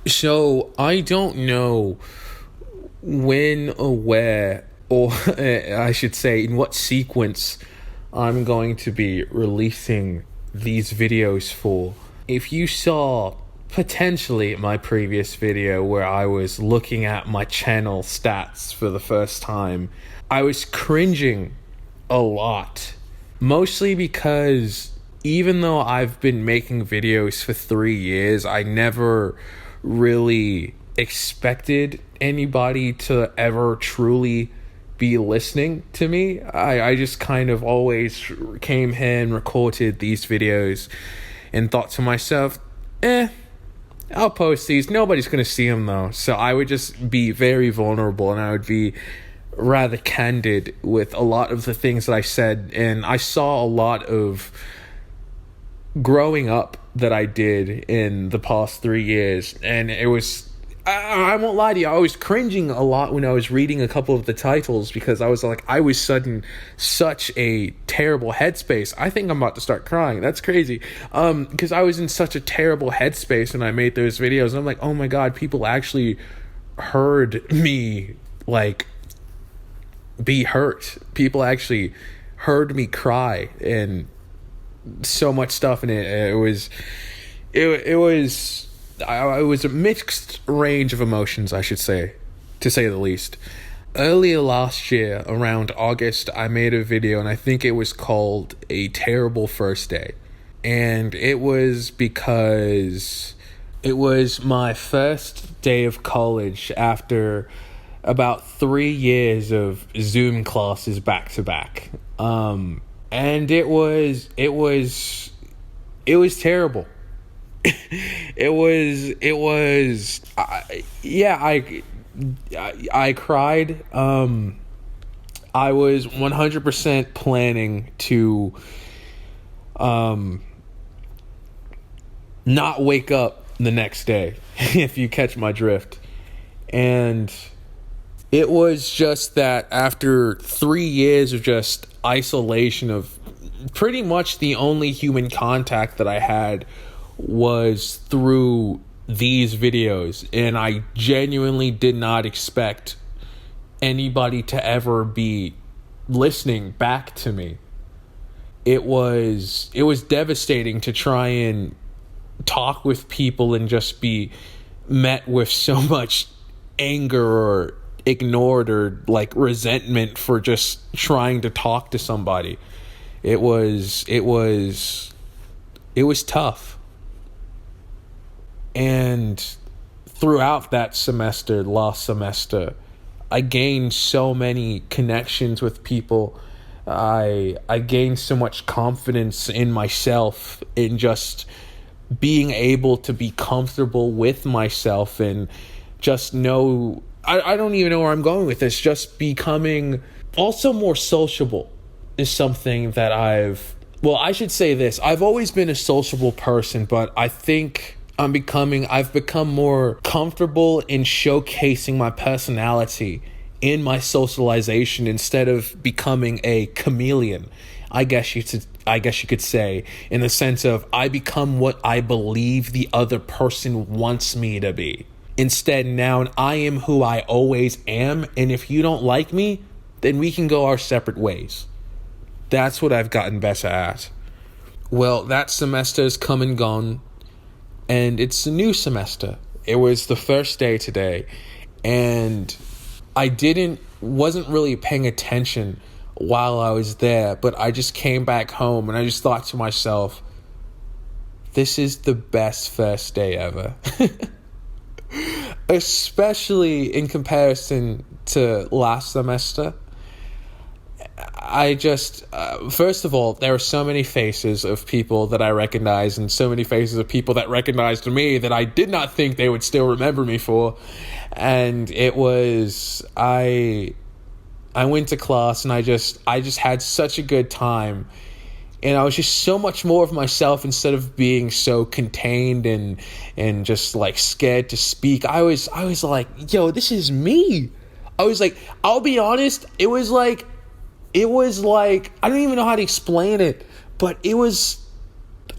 So I don't know when or where, or I should say, in what sequence I'm going to be releasing these videos for. If you saw potentially my previous video where I was looking at my channel stats for the first time, I was cringing a lot. Mostly because even though I've been making videos for 3 years, I never really expected anybody to ever truly be listening to me. I just kind of always came here and recorded these videos and thought to myself, I'll post these. Nobody's going to see them though. So I would just be very vulnerable and I would be rather candid with a lot of the things that I said. And I saw a lot of growing up that I did in the past 3 years. And it was, I won't lie to you, I was cringing a lot when I was reading a couple of the titles because I was like, I was sudden such a terrible headspace. I think I'm about to start crying. That's crazy. Because I was in such a terrible headspace when I made those videos. I'm like, oh my God, people actually heard me like be hurt. People actually heard me cry and so much stuff in it. It was a mixed range of emotions, I should say, to say the least. Earlier last year, around August, I made a video and I think it was called A Terrible First Day. And it was because it was my first day of college after about 3 years of Zoom classes back to back. And it was terrible. I cried. I was 100% planning to not wake up the next day, if you catch my drift. And it was just that after 3 years of just isolation, of pretty much the only human contact that I had was through these videos, and I genuinely did not expect anybody to ever be listening back to me. It was devastating to try and talk with people and just be met with so much anger or ignored or like resentment for just trying to talk to somebody. It was tough. And throughout that semester, last semester, I gained so many connections with people. I gained so much confidence in myself, in just being able to be comfortable with myself and just know, I don't even know where I'm going with this, just becoming also more sociable is something that I should say this. I've always been a sociable person, but I think I've become more comfortable in showcasing my personality in my socialization instead of becoming a chameleon. I guess you could say, in the sense of I become what I believe the other person wants me to be. Instead, now I am who I always am, and if you don't like me, then we can go our separate ways. That's what I've gotten better at. Well, that semester's come and gone, and it's a new semester. It was the first day today, and I wasn't really paying attention while I was there, but I just came back home and I just thought to myself, this is the best first day ever. Especially in comparison to last semester. I just, first of all, there are so many faces of people that I recognize and so many faces of people that recognized me that I did not think they would still remember me for. And it was, I went to class and I just had such a good time. And I was just so much more of myself instead of being so contained and just like scared to speak. I was like, yo, this is me. I was like, I'll be honest, it was like, I don't even know how to explain it, but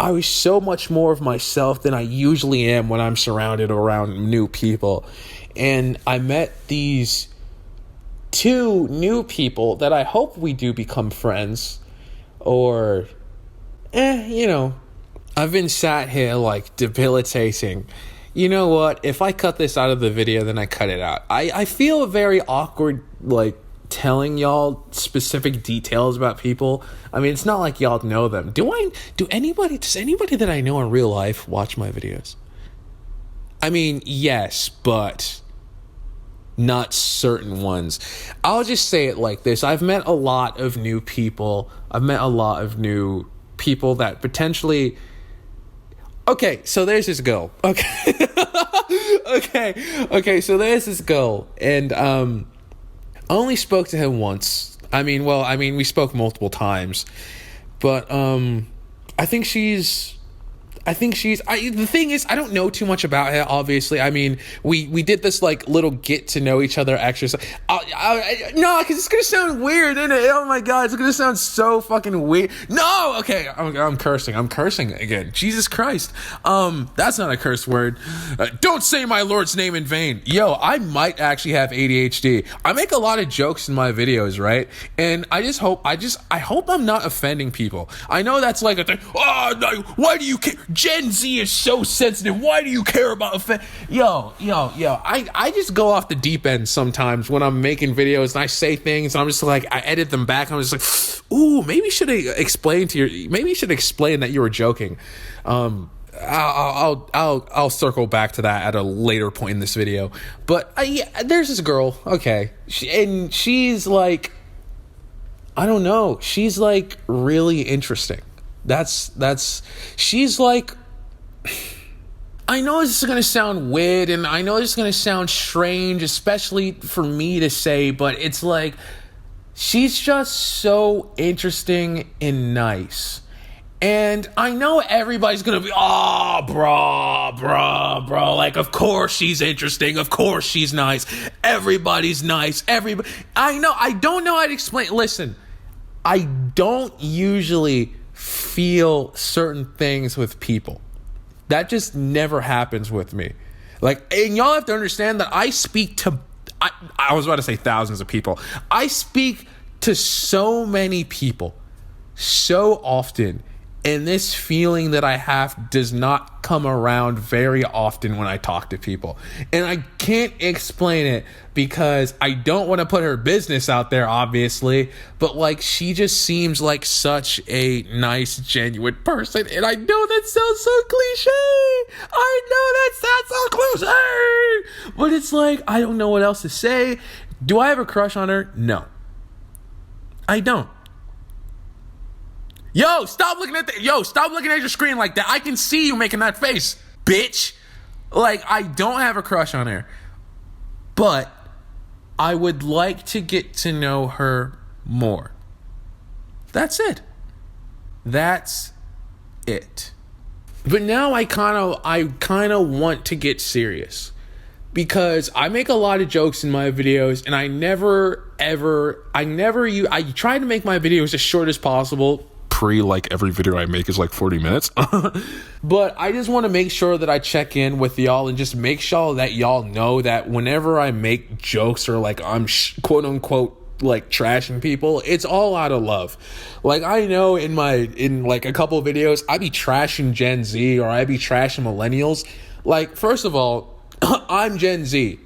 I was so much more of myself than I usually am when I'm surrounded around new people. And I met these two new people that I hope we do become friends. Or, I've been sat here like debilitating. You know what? If I cut this out of the video, then I cut it out. I feel very awkward, like, telling y'all specific details about people. I mean, it's not like y'all know them. Does anybody that I know in real life watch my videos? I mean, yes, but not certain ones. I'll just say it like this. I've met a lot of new people. I've met a lot of new people that potentially... Okay, so there's this girl. Okay. Okay, so there's this girl. And, I only spoke to her once. We spoke multiple times. But, the thing is, I don't know too much about her, obviously. I mean, we did this, like, little get to know each other exercise. No, because it's going to sound weird, isn't it? Oh, my God, it's going to sound so fucking weird. No, okay, I'm cursing. I'm cursing again. Jesus Christ. That's not a curse word. Don't say my Lord's name in vain. Yo, I might actually have ADHD. I make a lot of jokes in my videos, right? And I hope I'm not offending people. I know that's like a thing. Oh, no, why do you care? Gen Z is so sensitive. Why do you care about Yo. I just go off the deep end sometimes when I'm making videos and I say things and I'm just like, I edit them back. I'm just like, ooh, maybe you should explain that you were joking. I'll circle back to that at a later point in this video. But there's this girl. Okay. She's like, I don't know. She's like really interesting. She's like, I know this is going to sound weird and I know this is going to sound strange, especially for me to say, but it's like, she's just so interesting and nice. And I know everybody's going to be, oh, bro. Like, of course she's interesting. Of course she's nice. Everybody's nice. I know. I don't know how to explain. Listen, I don't usually feel certain things with people. That just never happens with me. Like, and y'all have to understand that I speak to, I was about to say thousands of people. I speak to so many people so often. And this feeling that I have does not come around very often when I talk to people. And I can't explain it because I don't want to put her business out there, obviously. But, like, she just seems like such a nice, genuine person. And I know that sounds so cliche. But it's like, I don't know what else to say. Do I have a crush on her? No. I don't. Stop looking at your screen like that. I can see you making that face, bitch. Like, I don't have a crush on her. But I would like to get to know her more. That's it. But now I kind of want to get serious. Because I make a lot of jokes in my videos and I try to make my videos as short as possible. Like every video I make is like 40 minutes. But I just want to make sure that I check in with y'all and just make sure that y'all know that whenever I make jokes or like I'm quote unquote like trashing people, it's all out of love. Like, I know in like a couple of videos I be trashing Gen Z or I be trashing millennials. Like, first of all, I'm Gen Z.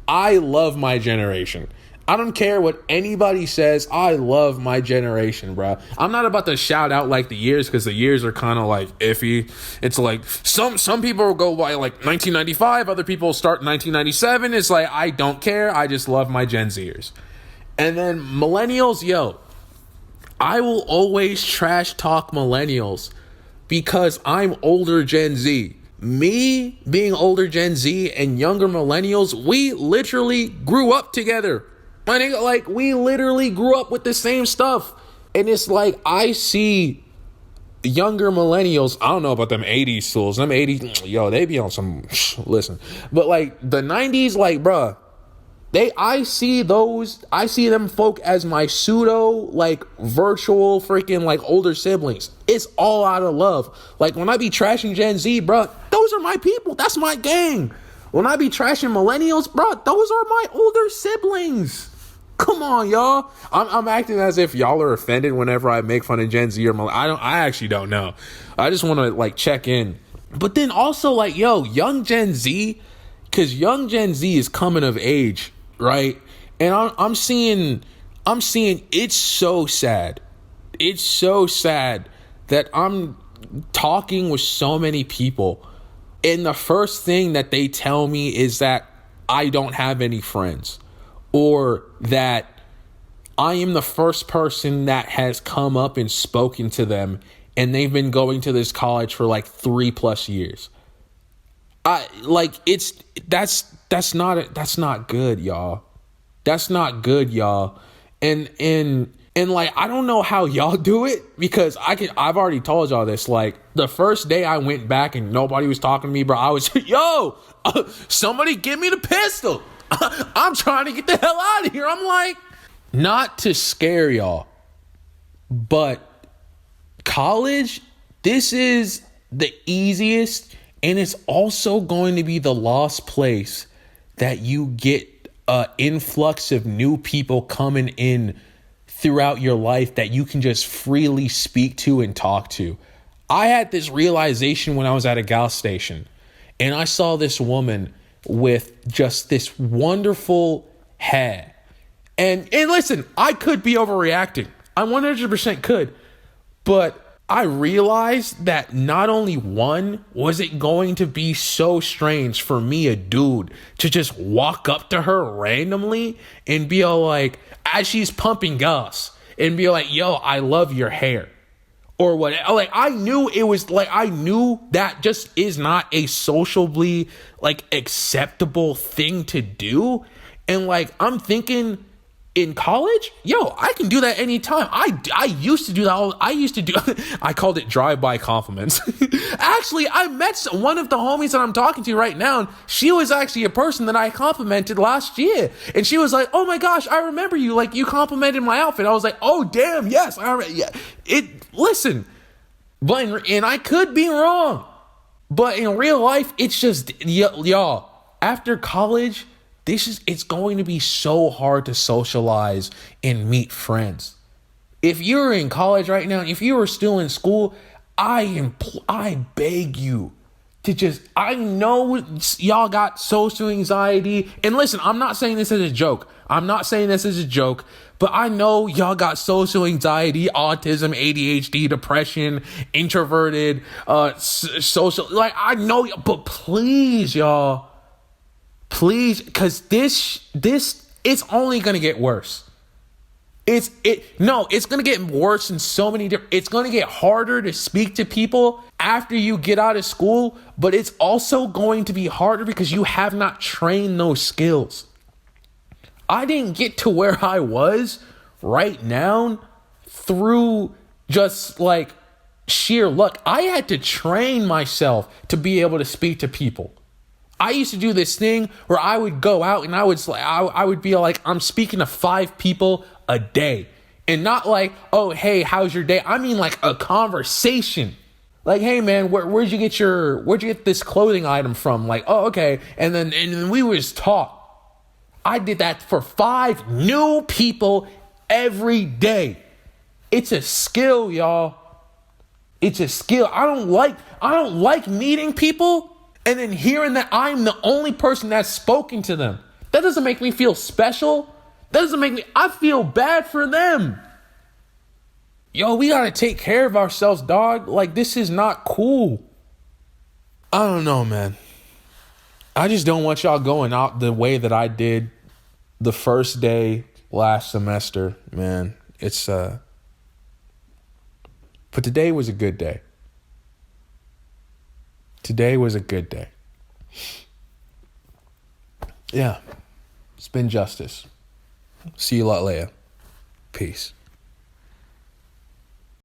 I love my generation. I don't care what anybody says. I love my generation, bro. I'm not about to shout out like the years because the years are kind of like iffy. It's like some people will go by like 1995. Other people start in 1997. It's like, I don't care. I just love my Gen Zers. And then millennials, I will always trash talk millennials because I'm older Gen Z. Me being older Gen Z and younger millennials, we literally grew up together. My nigga, like, we literally grew up with the same stuff. And it's like, I see younger millennials, I don't know about them 80s tools. Them 80s, they be on some, listen. But, like, the 90s, like, bruh, I see them folk as my pseudo, like, virtual freaking, like, older siblings. It's all out of love. Like, when I be trashing Gen Z, bro, those are my people. That's my gang. When I be trashing millennials, bro, those are my older siblings. Come on, y'all. I'm acting as if y'all are offended whenever I make fun of Gen Z or I actually don't know. I just want to, like, check in. But then also, like, yo, young Gen Z, because young Gen Z is coming of age, right? And I'm seeing it's so sad. It's so sad that I'm talking with so many people, and the first thing that they tell me is that I don't have any friends, or that I am the first person that has come up and spoken to them, and they've been going to this college for like 3+ years. That's not good, y'all. That's not good, y'all. And like, I don't know how y'all do it, because I've already told y'all this. Like, the first day I went back and nobody was talking to me, bro, I was, yo, somebody give me the pistol. I'm trying to get the hell out of here. I'm like, not to scare y'all, but college, this is the easiest, and it's also going to be the lost place that you get an influx of new people coming in throughout your life that you can just freely speak to and talk to. I had this realization when I was at a gas station, and I saw this woman with just this wonderful hair. And listen, I could be overreacting. I 100% could. But I realized that not only one, was it going to be so strange for me, a dude, to just walk up to her randomly and be all like, as she's pumping gas, and be like, yo, I love your hair. Or what? Like, I knew that just is not a sociably, like, acceptable thing to do. And like, I'm thinking, in college, yo, I can do that anytime. I used to do that. I called it drive-by compliments. Actually, I met one of the homies that I'm talking to right now, and she was actually a person that I complimented last year. And she was like, oh my gosh, I remember you. Like, you complimented my outfit. I was like, oh damn, yes. Listen, and I could be wrong, but in real life, it's just, y'all, after college, it's going to be so hard to socialize and meet friends. If you're in college right now, if you are still in school, I beg you to just, I know y'all got social anxiety. And listen, I'm not saying this as a joke. But I know y'all got social anxiety, autism, ADHD, depression, introverted, social, like, I know, but please, y'all, please, because this it's only gonna get worse. It's gonna get worse in so many different. It's gonna get harder to speak to people after you get out of school, but it's also going to be harder because you have not trained those skills. I didn't get to where I was right now through just like sheer luck. I had to train myself to be able to speak to people. I used to do this thing where I would go out and I would be like, I'm speaking to 5 people a day. And not like, oh, hey, how's your day? I mean, like, a conversation. Like, hey man, where'd you get this clothing item from? Like, oh, okay. And then we would just talk. I did that for 5 new people every day. It's a skill, y'all. It's a skill. I don't like meeting people and then hearing that I'm the only person that's spoken to them. That doesn't make me feel special. I feel bad for them. Yo, we gotta take care of ourselves, dog. Like, this is not cool. I don't know, man. I just don't want y'all going out the way that I did the first day last semester, man. But today was a good day. Today was a good day. Yeah. It's been justice. See you a lot later. Peace.